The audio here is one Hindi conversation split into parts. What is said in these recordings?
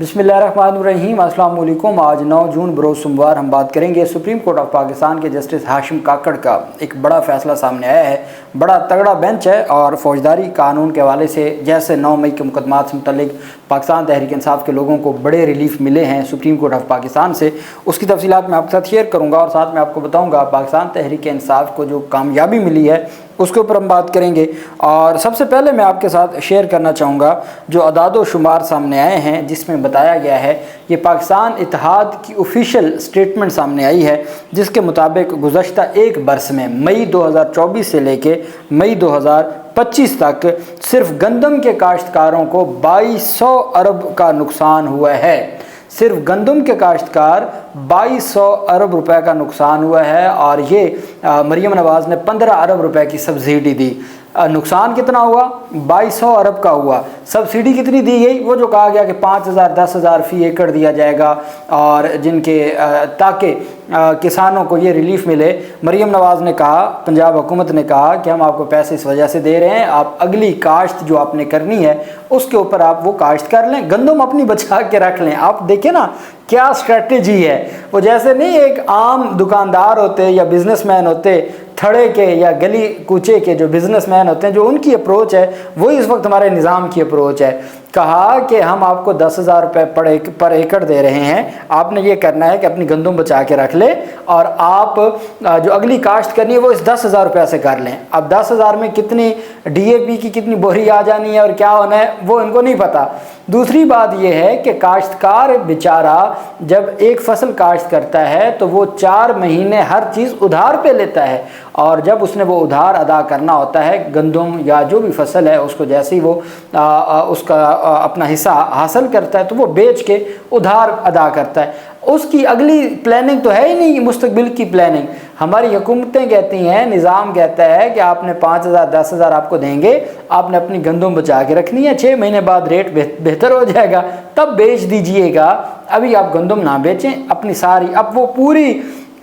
बिस्मिल्लाहिर्रहमानिर्रहीम। अस्सलाम वालेकुम। आज 9 जून बरोज़ सोमवार हम बात करेंगे सुप्रीम कोर्ट ऑफ पाकिस्तान के जस्टिस हाशिम काकड़ का एक बड़ा फैसला सामने आया है। बड़ा तगड़ा बेंच है और फौजदारी कानून के हवाले से जैसे 9 मई के मुकदमात से मुतल्लिक पाकिस्तान तहरीक इंसाफ के लोगों को बड़े रिलीफ मिले हैं सुप्रीम कोर्ट ऑफ पाकिस्तान से, उसकी तफसीलात मैं आपके साथ शेयर करूँगा और साथ में आपको बताऊँगा पाकिस्तान तहरीक इंसाफ को जो कामयाबी मिली है उसके ऊपर हम बात करेंगे। और सबसे पहले मैं आपके साथ शेयर करना चाहूँगा जो अदाद शुमार सामने आए हैं जिसमें बताया गया है, ये पाकिस्तान इत्तेहाद की ऑफिशियल स्टेटमेंट सामने आई है जिसके मुताबिक गुज़श्ता एक बरस में मई 2024 से लेके मई 2025 तक सिर्फ गंदम के काश्तकारों को 2200 अरब का नुकसान हुआ है। सिर्फ गंदम के काश्तकार 2200 अरब रुपए का नुकसान हुआ है और ये मरीम नवाज़ ने 15 अरब रुपए की सब्सिडी दी। नुकसान कितना हुआ? 2200 अरब का हुआ। सब्सिडी कितनी दी गई? वो जो कहा गया कि 5000 10,000 फ़ी एकड़ दिया जाएगा और जिनके ताकि किसानों को ये रिलीफ मिले। मरीम नवाज़ ने कहा, पंजाब हुकूमत ने कहा कि हम आपको पैसे इस वजह से दे रहे हैं, आप अगली काश्त जो आपने करनी है उसके ऊपर आप वो काश्त कर लें, गंदम अपनी बचा के रख लें। आप देखें ना क्या स्ट्रेटजी है। वो जैसे नहीं एक आम दुकानदार होते या बिजनेसमैन होते, थड़े के या गली कूचे के जो बिजनेसमैन होते हैं, जो उनकी अप्रोच है वही इस वक्त हमारे निज़ाम की अप्रोच है। कहा कि हम आपको 10,000 रुपये पर एकड़ दे रहे हैं, आपने ये करना है कि अपनी गंदम बचा के रख ले और आप जो अगली काश्त करनी है वो इस 10,000 रुपये से कर लें। अब 10,000 में कितनी DAP की कितनी बोरी आ जानी है और क्या होना है वो इनको नहीं पता। दूसरी बात यह है कि काश्तकार बेचारा जब एक फसल काश्त करता है तो वो 4 महीने हर चीज़ उधार पे लेता है और जब उसने वो उधार अदा करना होता है, गंदम या जो भी फसल है उसको जैसे ही वो उसका अपना हिस्सा हासिल करता है तो वो बेच के उधार अदा करता है। उसकी अगली प्लानिंग तो है ही नहीं, मुस्तकबिल की प्लानिंग। हमारी हुकूमतें कहती हैं, निज़ाम कहता है कि आपने 5,000 10,000 आपको देंगे, आपने अपनी गंदम बचा के रखनी है, 6 महीने बाद रेट बेहतर हो जाएगा तब बेच दीजिएगा, अभी आप गंदम ना बेचें अपनी सारी। अब वो पूरी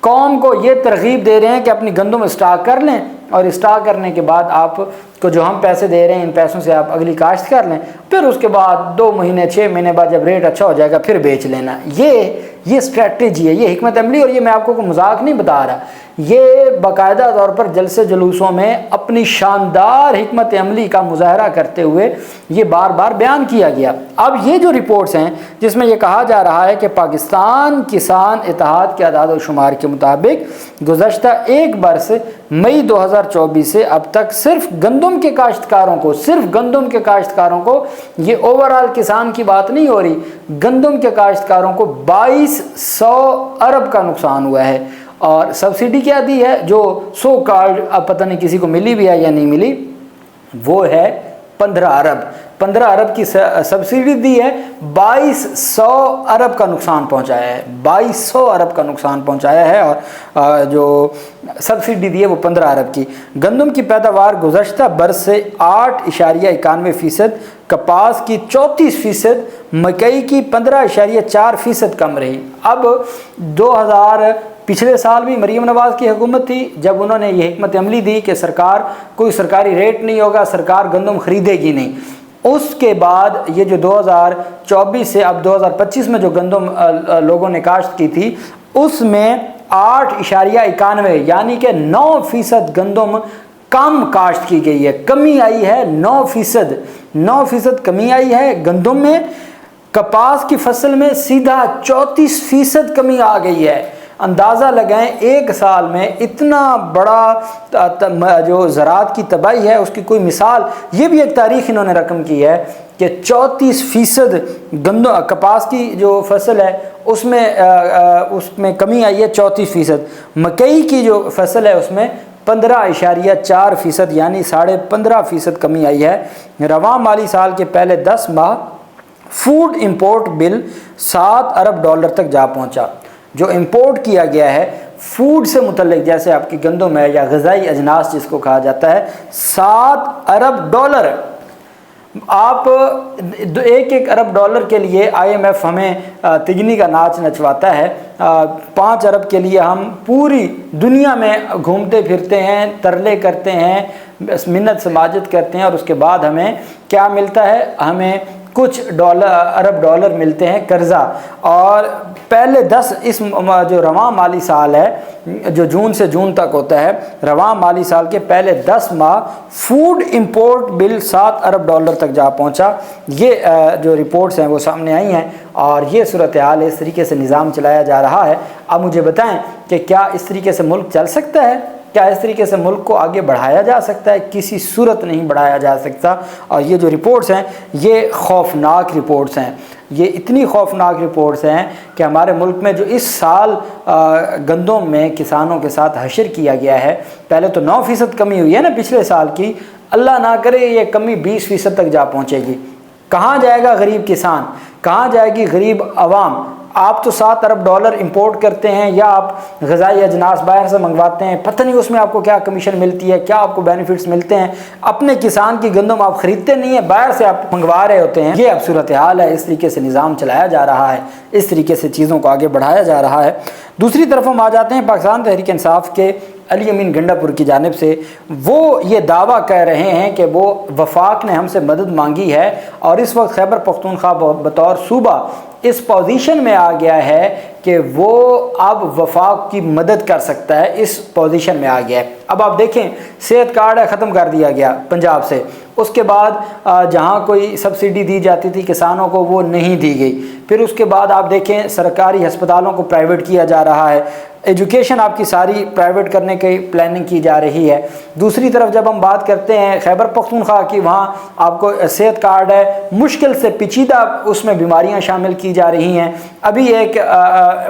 कौम को ये तरगीब दे रहे हैं कि अपनी गंदम स्टॉक कर लें और स्टॉक करने के बाद आपको जो हम पैसे दे रहे हैं इन पैसों से आप अगली काश्त कर लें, फिर उसके बाद 2 महीने 6 महीने बाद जब रेट अच्छा हो जाएगा फिर बेच लेना। ये स्ट्रेटजी है, ये हिकमत अमली। और ये मैं आपको कोई मजाक नहीं बता रहा, ये बाकायदा तौर पर जलसे जुलूसों में अपनी शानदार हिकमत अमली का मुजाहरा करते हुए ये बार बार बयान किया गया। अब ये जो रिपोर्ट्स हैं जिसमें ये कहा जा रहा है कि पाकिस्तान किसान इत्तेहाद के अदाद शुमार के मुताबिक गुज़श्ता एक बरस मई 2024 से अब तक सिर्फ गंदम के काश्तकारों को, सिर्फ गंदम के काश्तकारों को, ये ओवरऑल किसान की बात नहीं हो रही, गंदम के काश्तकारों को 2200 अरब का नुकसान हुआ है। और सब्सिडी क्या दी है जो सो कॉल्ड, अब पता नहीं किसी को मिली भी है या नहीं मिली, वो है 15 अरब। 15 अरब की सब्सिडी दी है, 2200 अरब का नुकसान पहुंचाया है, 2200 अरब का नुकसान पहुंचाया है। और जो सब्सिडी दी है वो 15 अरब की। गंदम की पैदावार गुज़श्ता बरस से 8.91%, कपास की 34%, मकई की 15.4% कम रही। अब 2000 पिछले साल भी मरीम नवाज़ की हुकूमत थी जब उन्होंने ये हिकमत अमली दी कि सरकार कोई सरकारी रेट नहीं होगा, सरकार गंदम खरीदेगी नहीं। उसके बाद ये जो 2024 से अब 2025 में जो गंदम लोगों ने काश्त की थी उसमें 8.91 यानी कि 9% गंदम कम काश्त की गई है, कमी आई है 9% कमी आई है गंदम में। कपास की फसल में सीधा 34% कमी आ गई है। अंदाज़ा लगाएं एक साल में इतना बड़ा जो ज़राअत की तबाही है उसकी कोई मिसाल। ये भी एक तारीख इन्होंने रकम की है कि 34% गंदम कपास की जो फसल है उसमें कमी आई है 34%। मकई की जो फसल है उसमें 15.4% यानी 15.5% कमी आई है। रवां माली साल के पहले 10 माह फूड इंपोर्ट बिल 7 अरब डॉलर तक जा पहुंचा। जो इंपोर्ट किया गया है फूड से मुतल्लिक, जैसे आपकी गंदम है या ग़िज़ाई अजनास जिसको कहा जाता है, 7 अरब डॉलर। आप 1 अरब डॉलर के लिए IMF हमें तिजनी का नाच नचवाता है। 5 अरब के लिए हम पूरी दुनिया में घूमते फिरते हैं, तरले करते हैं, मिन्नत समाजत करते हैं और उसके बाद हमें क्या मिलता है? हमें कुछ अरब डॉलर मिलते हैं कर्जा। और पहले 10 इस जो रवां माली साल है, जो जून से जून तक होता है, रवां माली साल के पहले 10 माह फूड इंपोर्ट बिल 7 अरब डॉलर तक जा पहुंचा। ये जो रिपोर्ट्स हैं वो सामने आई हैं और ये सूरत हाल है, इस तरीके से निज़ाम चलाया जा रहा है। अब मुझे बताएं कि क्या इस तरीके से मुल्क चल सकता है? क्या इस तरीके से मुल्क को आगे बढ़ाया जा सकता है? किसी सूरत नहीं बढ़ाया जा सकता। और ये जो रिपोर्ट्स हैं ये खौफनाक रिपोर्ट्स हैं, ये इतनी खौफनाक रिपोर्ट्स हैं कि हमारे मुल्क में जो इस साल गंदम में किसानों के साथ हशर किया गया है, पहले तो 9% कमी हुई है ना पिछले साल की, अल्लाह ना करे ये कमी 20% तक जा पहुँचेगी। कहाँ जाएगा गरीब किसान, कहाँ जाएगी गरीब आवाम? आप तो 7 अरब डॉलर इंपोर्ट करते हैं या आप ग़िज़ाई अजनास बाहर से मंगवाते हैं, पता नहीं उसमें आपको क्या कमीशन मिलती है, क्या आपको बेनिफिट्स मिलते हैं। अपने किसान की गंदम आप ख़रीदते नहीं है, बाहर से आप मंगवा रहे होते हैं। ये अब सूरत हाल है, इस तरीके से निज़ाम चलाया जा रहा है, इस तरीके से चीज़ों को आगे बढ़ाया जा रहा है। दूसरी तरफ हम आ जाते हैं पाकिस्तान तहरीक इंसाफ के अली अमीन गंडापुर की जानिब से। वो ये दावा कर रहे हैं कि वो वफाक ने हमसे मदद मांगी है और इस वक्त खैबर पख्तूनख्वा बतौर सूबा इस पोजीशन में आ गया है कि वो अब वफाक की मदद कर सकता है, इस पोजीशन में आ गया है। अब आप देखें, सेहत कार्ड ख़त्म कर दिया गया पंजाब से, उसके बाद जहाँ कोई सब्सिडी दी जाती थी किसानों को वो नहीं दी गई। फिर उसके बाद आप देखें सरकारी अस्पतालों को प्राइवेट किया जा रहा है, एजुकेशन आपकी सारी प्राइवेट करने की प्लानिंग की जा रही है। दूसरी तरफ जब हम बात करते हैं खैबर पख्तूनख्वा की, वहाँ आपको सेहत कार्ड है, मुश्किल से पेचीदा उसमें बीमारियाँ शामिल की जा रही हैं। अभी एक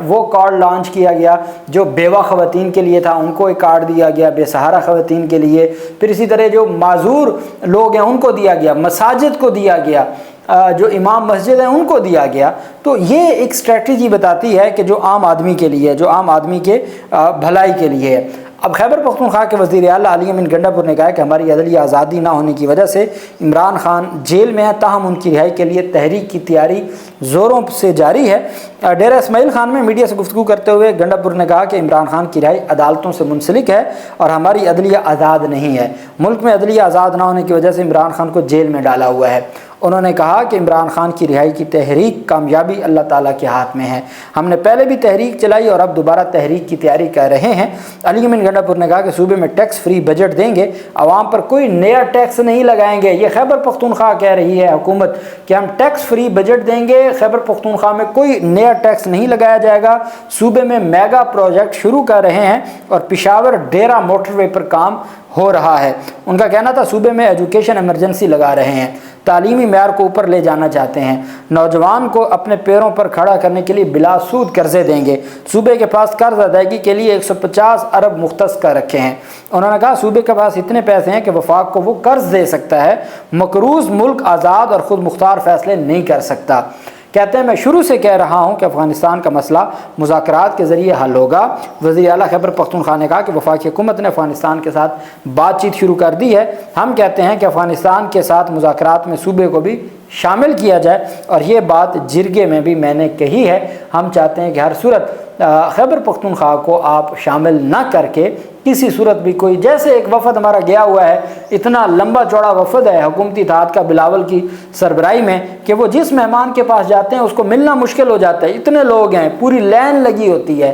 वो कार्ड लॉन्च किया गया जो बेवा ख़वातीन के लिए था, उनको एक कार्ड दिया गया, बेसहारा ख़वातीन के लिए। फिर इसी तरह जो माजूर लोग हैं उनको दिया गया, मसाजिद को दिया गया, जो इमाम मस्जिद हैं उनको दिया गया। तो ये एक स्ट्रेटजी बताती है कि जो आम आदमी के लिए, जो आम आदमी के भलाई के लिए है। अब खैबर पख्तूनख्वा के वज़ीर आला अली अमीन गंडापुर ने कहा है कि हमारी अदली आज़ादी ना होने की वजह से इमरान खान जेल में है, ताहम उनकी रिहाई के लिए तहरीक की तैयारी ज़ोरों से जारी है। डेरा इस्माइल खान में मीडिया से गुफ्तगू करते हुए गंडापुर ने कहा कि इमरान खान की रिहाई अदालतों से मुंसलिक है और हमारी अदलिया आज़ाद नहीं है। मुल्क में अदलिया आज़ाद ना होने की वजह से इमरान खान को जेल में डाला हुआ है। उन्होंने कहा कि इमरान खान की रिहाई की तहरीक कामयाबी अल्लाह ताला के हाथ में है। हमने पहले भी तहरीक चलाई और अब दोबारा तहरीक की तैयारी कर रहे हैं। अली अमीन गंडापुर ने कहा कि सूबे में टैक्स फ्री बजट देंगे, आवाम पर कोई नया टैक्स नहीं लगाएंगे। ये खैबर पख्तूनख्वा कह रही है हुकूमत कि हम टैक्स फ्री बजट देंगे, खैबर पख्तूनख्वा में कोई नया टैक्स नहीं लगाया जाएगा। सूबे में मेगा प्रोजेक्ट शुरू कर रहे हैं और पेशावर डेरा मोटरवे पर काम हो रहा है। उनका कहना था सूबे में एजुकेशन इमरजेंसी लगा रहे हैं, तालीमी मेयार को ऊपर ले जाना चाहते हैं, नौजवान को अपने पैरों पर खड़ा करने के लिए बिलासूद कर्जे देंगे। सूबे के पास कर्ज अदायगी के लिए 150 अरब मुख्तस कर रखे हैं। उन्होंने कहा सूबे के पास इतने पैसे हैं कि वफाक को वो कर्ज दे सकता है। मकरूज मुल्क आज़ाद और ख़ुद मुख्तार फैसले नहीं कर सकता। कहते हैं मैं शुरू से कह रहा हूं कि अफ़गानिस्तान का मसला मुज़ाकरात के ज़रिए हल होगा। वज़ीर आला खैबर पख्तूनख्वा ने कहा कि वफाकी हुकूमत ने अफ़गानिस्तान के साथ बातचीत शुरू कर दी है। हम कहते हैं कि अफ़गानिस्तान के साथ मुज़ाकरात में सूबे को भी शामिल किया जाए और ये बात जिरगे में भी मैंने कही है। हम चाहते हैं कि हर सूरत खैबर पख्तूनख्वा को आप शामिल ना करके किसी सूरत भी कोई, जैसे एक वफ़द हमारा गया हुआ है, इतना लंबा चौड़ा वफ़द है हुकूमती इत्तेहाद का बिलावल की सरबराही में कि वो जिस मेहमान के पास जाते हैं उसको मिलना मुश्किल हो जाता है। इतने लोग हैं, पूरी लाइन लगी होती है।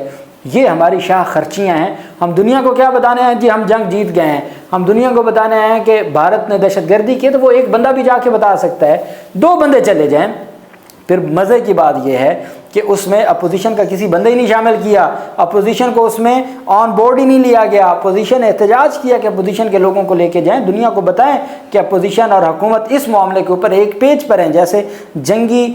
ये हमारी शाह खर्चियाँ हैं। हम दुनिया को क्या बताने हैं जी हम जंग जीत गए हैं, हम दुनिया को बताने हैं कि भारत ने दहशतगर्दी की, तो वो एक बंदा भी जाके बता सकता है, 2 बंदे चले जाएं। फिर मज़े की बात यह है कि उसमें अपोजिशन का किसी बंदे ही नहीं शामिल किया, अपोजिशन को उसमें ऑन बोर्ड ही नहीं लिया गया। अपोजिशन ने एहतजाज किया कि अपोजिशन के लोगों को लेके जाएं, दुनिया को बताएं कि अपोजिशन और हुकूमत इस मामले के ऊपर एक पेज पर हैं। जैसे जंगी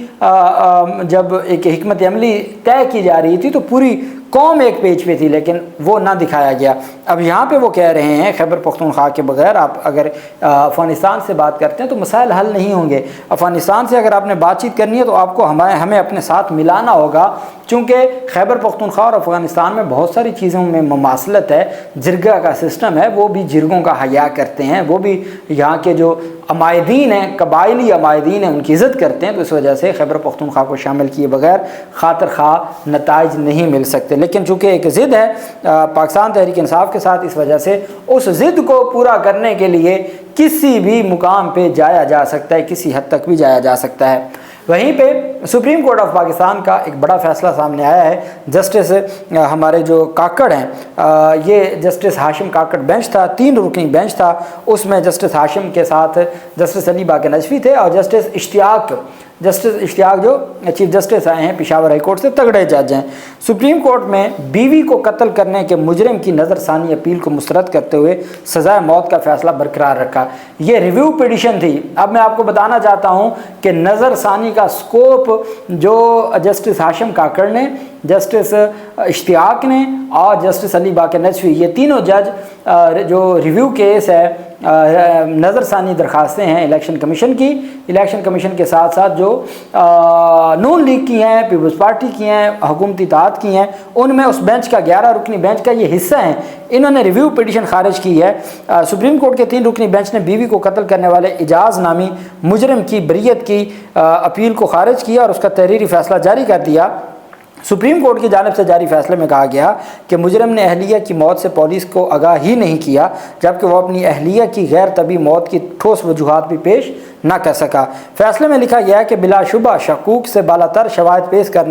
जब एक हिकमत अमली तय की जा रही थी तो पूरी कौम एक पेज पे थी, लेकिन वो ना दिखाया गया। अब यहाँ पे वो कह रहे हैं खैबर पख्तूनख्वा के बगैर आप अगर अफ़गानिस्तान से बात करते हैं तो मसाइल हल नहीं होंगे। अफ़गानिस्तान से अगर आपने बातचीत करनी है तो आपको हमें अपने साथ मिलाना होगा, चूँकि खैबर पख्तूनख्वा और अफ़गानिस्तान में बहुत सारी चीज़ों में ममासलत है। जिरगा का सिस्टम है, वो भी जिरगों का हया करते हैं, वो भी यहाँ के जो अमायदीन हैं, कबायली अमायदीन हैं, उनकी इज़्ज़त करते हैं। तो इस वजह से खैबर पख्तूनख्वा को शामिल किए बगैर खातिर खा नताइज नहीं मिल सकते। लेकिन चूँकि एक ज़िद है पाकिस्तान तहरीक इंसाफ के साथ, इस वजह से उस ज़िद को पूरा करने के लिए किसी भी मुकाम पे जाया जा सकता है, किसी हद तक भी जाया जा सकता है। वहीं पे सुप्रीम कोर्ट ऑफ पाकिस्तान का एक बड़ा फैसला सामने आया है। जस्टिस हमारे जो काकड़ हैं, ये जस्टिस हाशिम काकड़ बेंच था, 3 रुकनी बेंच था, उसमें जस्टिस हाशिम के साथ जस्टिस अली बाक़र नजफ़ी थे और जस्टिस इश्तियाक जो चीफ जस्टिस आए हैं पेशावर हाई कोर्ट से, तगड़े जज हैं। सुप्रीम कोर्ट में बीवी को कत्ल करने के मुजरिम की नज़रसानी अपील को मुस्तरद करते हुए सज़ाए मौत का फ़ैसला बरकरार रखा। ये रिव्यू पिटिशन थी। अब मैं आपको बताना चाहता हूँ कि नज़रसानी का स्कोप जो जस्टिस हाशिम काकड़ ने, जस्टिस इश्तियाक ने और जस्टिस अली बाक़र नजफ़ी, ये तीनों जज जो रिव्यू केस है, नज़रसानी दरख्वास्तें हैं इलेक्शन कमीशन के साथ साथ जो नून लीग की हैं, पीपल्स पार्टी की हैं, हुकूमती इत्तेहाद की हैं, उनमें उस बेंच का 11 रुकनी बेंच का ये हिस्सा है। इन्होंने रिव्यू पिटिशन खारिज की है। सुप्रीम कोर्ट के 3 रुकनी बेंच ने बीवी को कत्ल करने वाले इजाज़ नामी मुजरिम की बरीयत की अपील को खारिज किया और उसका तहरीरी फ़ैसला जारी कर दिया। सुप्रीम कोर्ट की जानिब से जारी फैसले में कहा गया कि मुजरिम ने अहलिया की मौत से पुलिस को आगाह ही नहीं किया, जबकि वह अपनी अहलिया की गैर तबी मौत की ठोस वजूहात भी पेश न कर सका। फैसले में लिखा गया कि बिलाशुबा शकूक से बालातर शवाहिद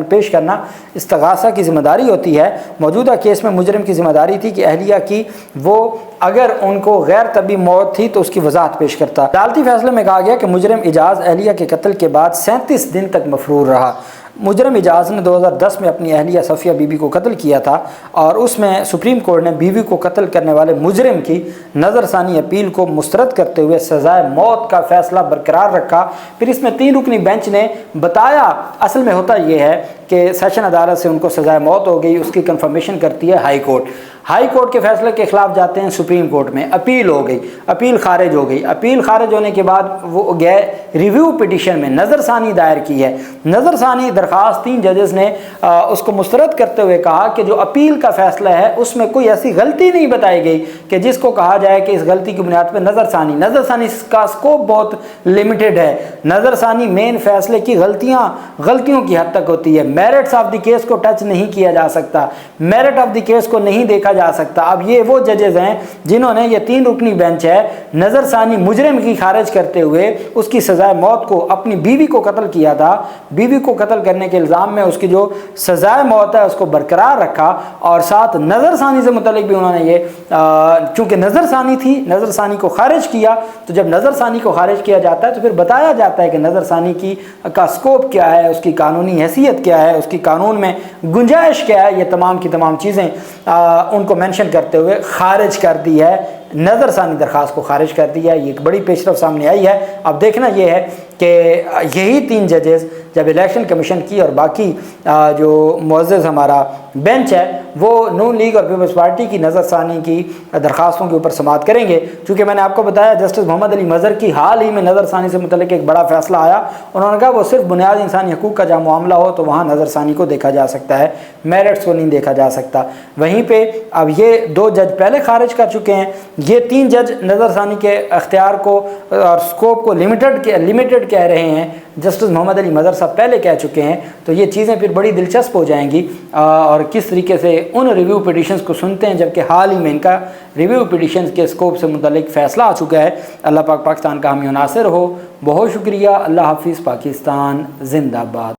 पेश करना इस्तगासा की जिम्मेदारी होती है। मौजूदा केस में मुजरिम की जिम्मेदारी थी कि अहलिया की वो अगर उनको गैर तबी मौत थी तो उसकी वजाहत पेश करता। अदालती फैसले में कहा गया कि मुजरिम इजाज़ अहलिया के कत्ल के बाद 37 दिन तक मफरूर रहा। मुजरिम इजाज़ ने 2010 में अपनी अहलिया सफ़िया बीबी को कत्ल किया था और उसमें सुप्रीम कोर्ट ने बीवी को कत्ल करने वाले मुजरिम की नज़रसानी अपील को मुस्तरद करते हुए सज़ाए मौत का फ़ैसला बरकरार रखा। फिर इसमें 3 रुकनी बेंच ने बताया, असल में होता ये है कि सेशन अदालत से उनको सज़ाए मौत हो गई, उसकी कंफर्मेशन करती है हाई कोर्ट। हाई कोर्ट के फैसले के खिलाफ जाते हैं सुप्रीम कोर्ट में, अपील हो गई, अपील खारिज हो गई। अपील खारिज होने के बाद वो गए रिव्यू पिटिशन में नज़रसानी दायर की है। नज़रसानी दरख्वास्त 3 जजेस ने उसको मुस्तरद करते हुए कहा कि जो अपील का फैसला है उसमें कोई ऐसी गलती नहीं बताई गई कि जिसको कहा जाए कि इस गलती की बुनियाद पर नज़रसानी का स्कोप बहुत लिमिटेड है। नज़रसानी मेन फैसले की गलतियों की हद तक होती है। मेरिट्स ऑफ द केस को टच नहीं किया जा सकता, मेरिट ऑफ द केस को नहीं देखा जा सकता। अब ये वो जजेस हैं जिन्होंने, ये 3 रुकनी बेंच है, नज़रसानी मुजरिम की खारिज करते हुए उसकी सज़ाए मौत को, अपनी बीवी को कत्ल किया था, बीवी को कत्ल करने के इल्ज़ाम में उसकी जो सज़ाए मौत है उसको बरकरार रखा और साथ नज़रसानी से मुतल्लिक भी उन्होंने ये, चूँकि नज़रसानी थी, नज़रसानी को खारिज किया। तो जब नज़रसानी को खारिज किया जाता है तो फिर बताया जाता है कि नज़रसानी का स्कोप क्या है, उसकी कानूनी हैसियत क्या है, उसकी कानून में गुंजाइश क्या है। ये तमाम की तमाम चीज़ें उनको मेंशन करते हुए खारिज कर दी है, नज़रसानी दरख्वास्त को खारिज कर दिया है। ये एक बड़ी पेशरफ सामने आई है। अब देखना ये है कि यही 3 जजेस जब इलेक्शन कमीशन की और बाकी जो मुअज़्ज़ज़ हमारा बेंच है वो नून लीग और पीपल्स पार्टी की नज़रसानी की दरख्वास्तों के ऊपर समाअत करेंगे। चूँकि मैंने आपको बताया जस्टिस मोहम्मद अली मज़हर की हाल ही में नज़रसानी से मुतल्लिक़ एक बड़ा फ़ैसला आया। उन्होंने कहा वो सिर्फ बुनियादी इंसानी हकूक़ का जहाँ मामला हो तो वहाँ नज़रसानी को देखा जा सकता है, मेरिट्स को नहीं देखा जा सकता। वहीं पर अब ये 2 जज पहले खारिज कर चुके हैं, ये 3 जज नज़रसानी के अख्तियार को और स्कोप को लिमिटेड कह रहे हैं। जस्टिस मोहम्मद अली मज़हर साहब पहले कह चुके हैं। तो ये चीज़ें फिर बड़ी दिलचस्प हो जाएंगी और किस तरीके से उन रिव्यू पिटिशन्स को सुनते हैं, जबकि हाल ही में इनका रिव्यू पिटिशन्स के स्कोप से मुतल्लिक फ़ैसला आ चुका है। अल्लाह पाक पाकिस्तान का हामी नासिर हो। बहुत शुक्रिया। अल्लाह हाफिज़। पाकिस्तान जिंदाबाद।